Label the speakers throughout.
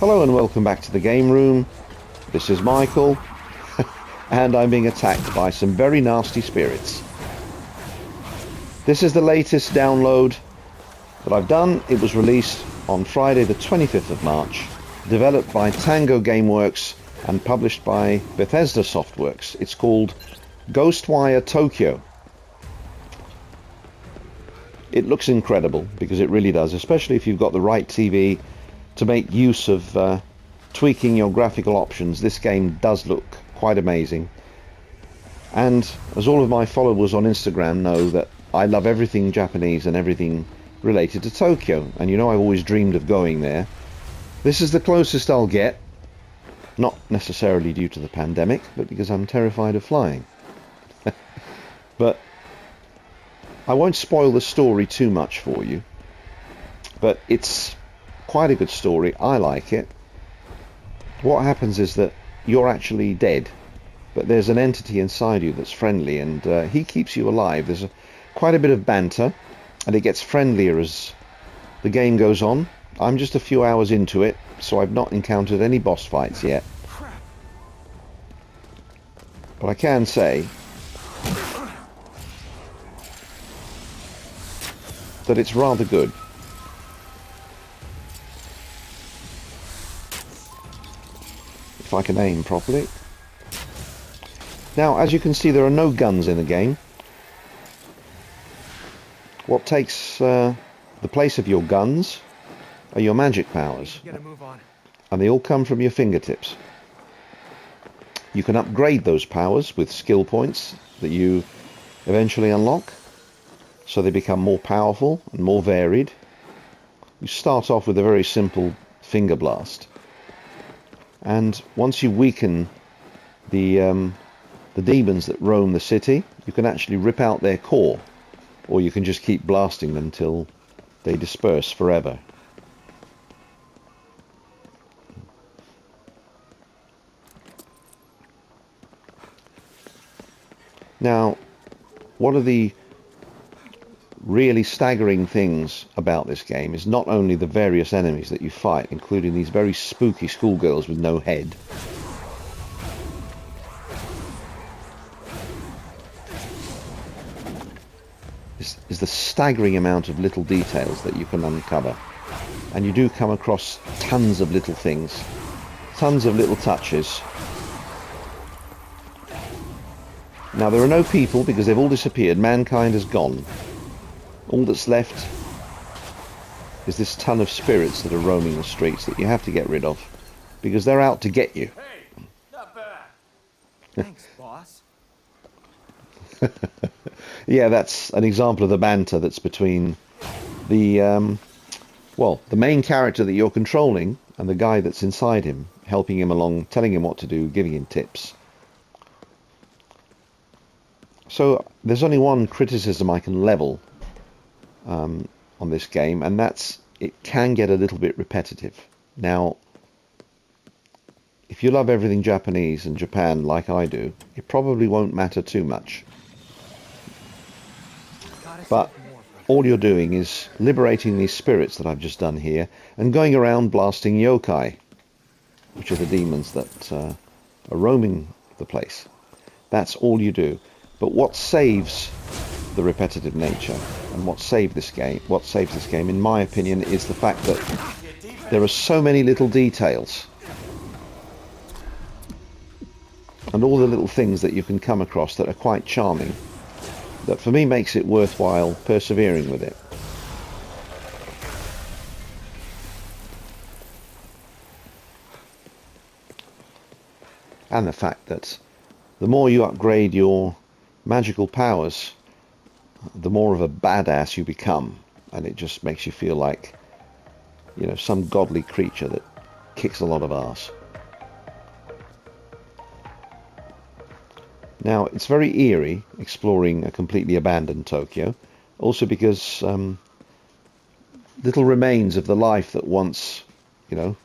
Speaker 1: Hello and welcome back to the game room. This is Michael and I'm being attacked by some very nasty spirits. This is the latest download that I've done. It was released on Friday the 25th of March, developed by Tango Gameworks and published by Bethesda Softworks. It's called Ghostwire Tokyo. It looks incredible because it really does, especially if you've got the right TV to make use of tweaking your graphical options. This game does look quite amazing. And as all of my followers on Instagram know, that I love everything Japanese and everything related to Tokyo. And you know, I've always dreamed of going there. This is the closest I'll get, not necessarily due to the pandemic, but because I'm terrified of flying. But I won't spoil the story too much for you, but it's quite a good story. I like it. What happens is that you're actually dead, but there's an entity inside you that's friendly, and he keeps you alive. There's quite a bit of banter, and it gets friendlier as the game goes on. I'm just a few hours into it, so I've not encountered any boss fights yet. But I can say that it's rather good. If I can aim properly. Now, as you can see, there are no guns in the game. What takes the place of your guns are your magic powers, and they all come from your fingertips. You can upgrade those powers with skill points that you eventually unlock, so they become more powerful and more varied. You start off with a very simple finger blast, and once you weaken the demons that roam the city, you can actually rip out their core, or you can just keep blasting them till they disperse forever. Now, one of the really staggering things about this game is not only the various enemies that you fight, including these very spooky schoolgirls with no head. Is the staggering amount of little details that you can uncover. And you do come across tons of little things, tons of little touches. Now, there are no people because they've all disappeared. Mankind has gone. All that's left is this ton of spirits that are roaming the streets that you have to get rid of because they're out to get you.
Speaker 2: Hey, not bad. Thanks, boss.
Speaker 1: Yeah, that's an example of the banter that's between the the main character that you're controlling and the guy that's inside him, helping him along, telling him what to do, giving him tips. So there's only one criticism I can level on this game, and that's it can get a little bit repetitive. Now, if you love everything Japanese and Japan like I do, it probably won't matter too much. But all you're doing is liberating these spirits that I've just done here and going around blasting yokai, which are the demons that are roaming the place. That's all you do. But what saves the repetitive nature and what saves this game, in my opinion, is the fact that there are so many little details and all the little things that you can come across that are quite charming, that for me makes it worthwhile persevering with it. And the fact that the more you upgrade your magical powers, the more of a badass you become, and it just makes you feel like, you know, some godly creature that kicks a lot of ass. Now, it's very eerie exploring a completely abandoned Tokyo, also because little remains of the life that once, you know,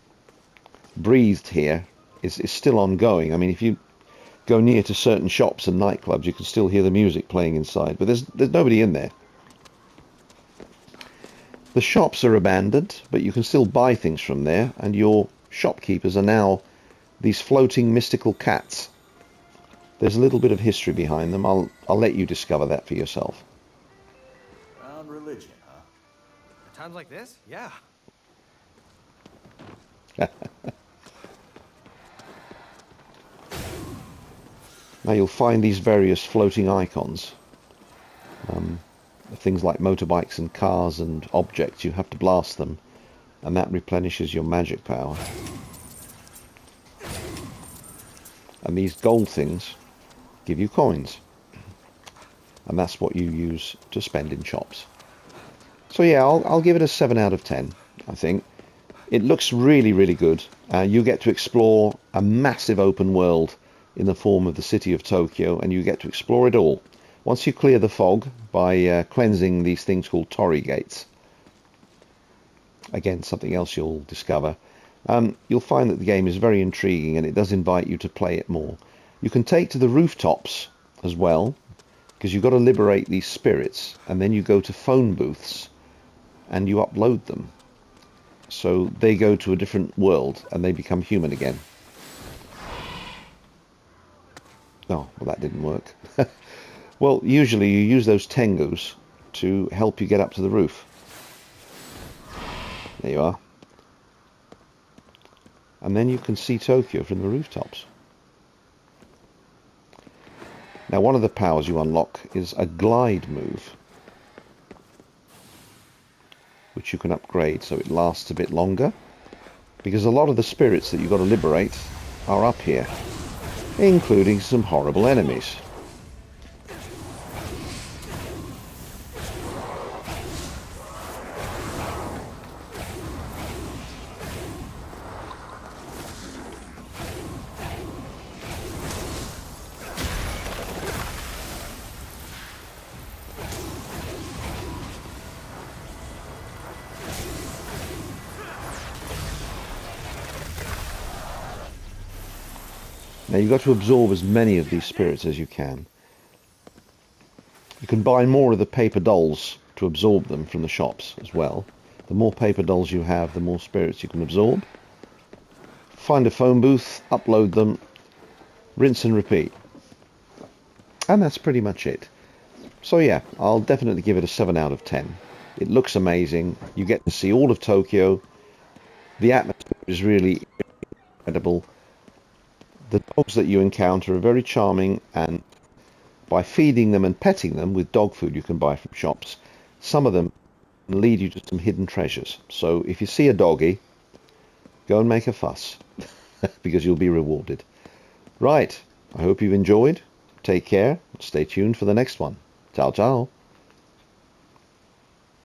Speaker 1: breathed here is still ongoing. I mean, if you go near to certain shops and nightclubs, you can still hear the music playing inside, but there's nobody in there. The shops are abandoned, but you can still buy things from there, and your shopkeepers are now these floating mystical cats. There's a little bit of history behind them. I'll let you discover that for yourself.
Speaker 2: Around religion, huh?
Speaker 3: At times like this? Yeah.
Speaker 1: Now you'll find these various floating icons. Things like motorbikes and cars and objects, you have to blast them, and that replenishes your magic power. And these gold things give you coins, and that's what you use to spend in shops. So yeah, I'll give it a 7 out of 10, I think. It looks really, really good. You get to explore a massive open world in the form of the city of Tokyo, and you get to explore it all. Once you clear the fog by cleansing these things called Torii gates, again, something else you'll discover, you'll find that the game is very intriguing, and it does invite you to play it more. You can take to the rooftops as well, because you've got to liberate these spirits, and then you go to phone booths and you upload them. So they go to a different world and they become human again. Oh, well, that didn't work. Well, usually you use those Tengos to help you get up to the roof. There you are. And then you can see Tokyo from the rooftops. Now, one of the powers you unlock is a glide move, which you can upgrade so it lasts a bit longer, because a lot of the spirits that you've got to liberate are up here, including some horrible enemies. Now you've got to absorb as many of these spirits as you can. You can buy more of the paper dolls to absorb them from the shops as well. The more paper dolls you have, the more spirits you can absorb. Find a phone booth, upload them, rinse and repeat. And that's pretty much it. So yeah, I'll definitely give it a 7 out of 10. It looks amazing. You get to see all of Tokyo. The atmosphere is really incredible. The dogs that you encounter are very charming, and by feeding them and petting them with dog food you can buy from shops, some of them lead you to some hidden treasures. So if you see a doggy, go and make a fuss, because you'll be rewarded. Right, I hope you've enjoyed. Take care. Stay tuned for the next one. Ciao, ciao.